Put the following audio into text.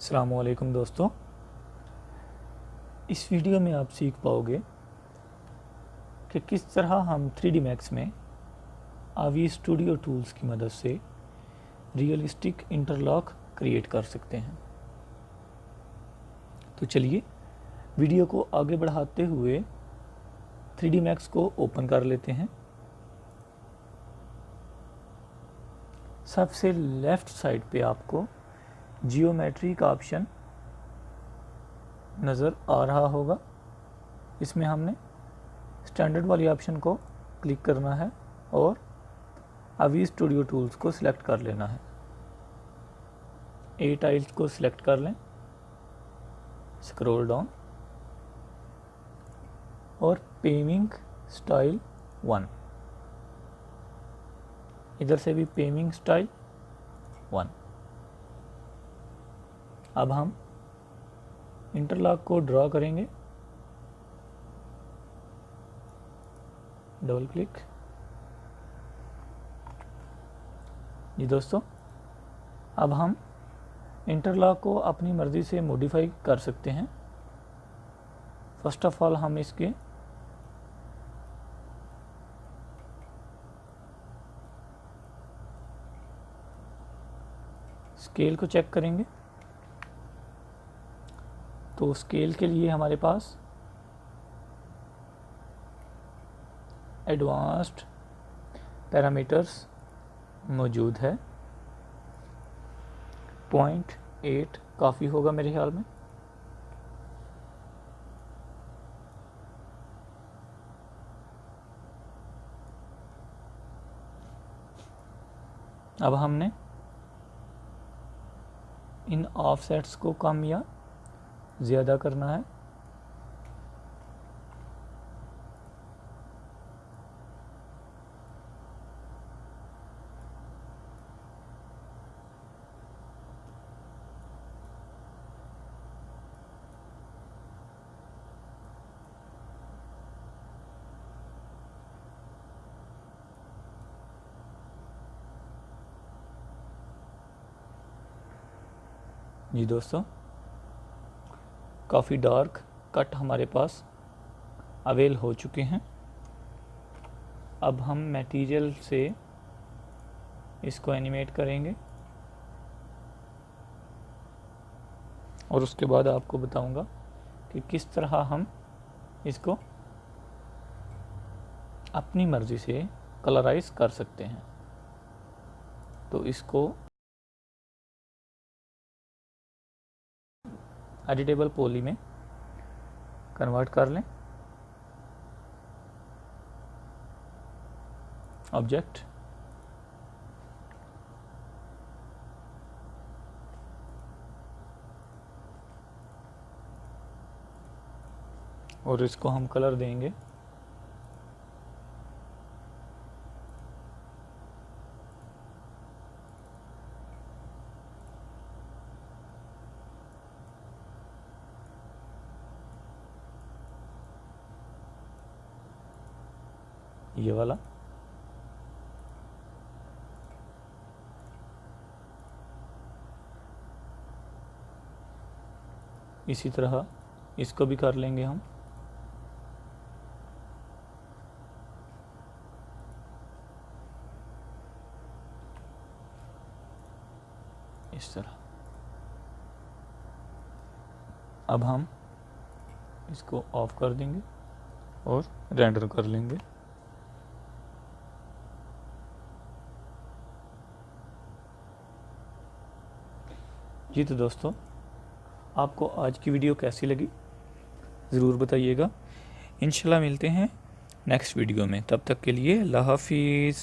अस्सलामुअलैकुम दोस्तों, इस वीडियो में आप सीख पाओगे कि किस तरह हम 3D Max में आवी स्टूडियो टूल्स की मदद से रियलिस्टिक इंटरलॉक क्रिएट कर सकते हैं। तो चलिए वीडियो को आगे बढ़ाते हुए 3D Max को ओपन कर लेते हैं। सबसे लेफ़्ट साइड पे आपको जियोमेट्री का ऑप्शन नज़र आ रहा होगा। इसमें हमने स्टैंडर्ड वाली ऑप्शन को क्लिक करना है और आवी स्टूडियो टूल्स को सिलेक्ट कर लेना है। ए टाइल्स को सिलेक्ट कर लें, स्क्रॉल डाउन और पेविंग स्टाइल 1, इधर से भी पेविंग स्टाइल 1। अब हम इंटरलॉक को ड्रॉ करेंगे, डबल क्लिक। जी दोस्तों, अब हम इंटरलॉक को अपनी मर्ज़ी से मॉडिफाई कर सकते हैं। फर्स्ट ऑफ ऑल हम इसके स्केल को चेक करेंगे। तो स्केल के लिए हमारे पास एडवांस्ड पैरामीटर्स मौजूद है। 0.8 काफ़ी होगा मेरे ख्याल में। अब हमने इन ऑफसेट्स को कम या ज़्यादा करना है। जी दोस्तों, काफ़ी डार्क कट हमारे पास अवेल हो चुके हैं। अब हम मटेरियल से इसको एनिमेट करेंगे और उसके बाद आपको बताऊंगा कि किस तरह हम इसको अपनी मर्ज़ी से कलराइज कर सकते हैं। तो इसको एडिटेबल पॉली में कन्वर्ट कर लें। ऑब्जेक्ट, और इसको हम कलर देंगे ये वाला। इसी तरह इसको भी कर लेंगे हम। इस तरह। अब हम इसको ऑफ कर देंगे और रेंडर कर लेंगे। जी तो दोस्तों, आपको आज की वीडियो कैसी लगी ज़रूर बताइएगा। इंशाल्लाह मिलते हैं नेक्स्ट वीडियो में। तब तक के लिए अल्लाह हाफिज़।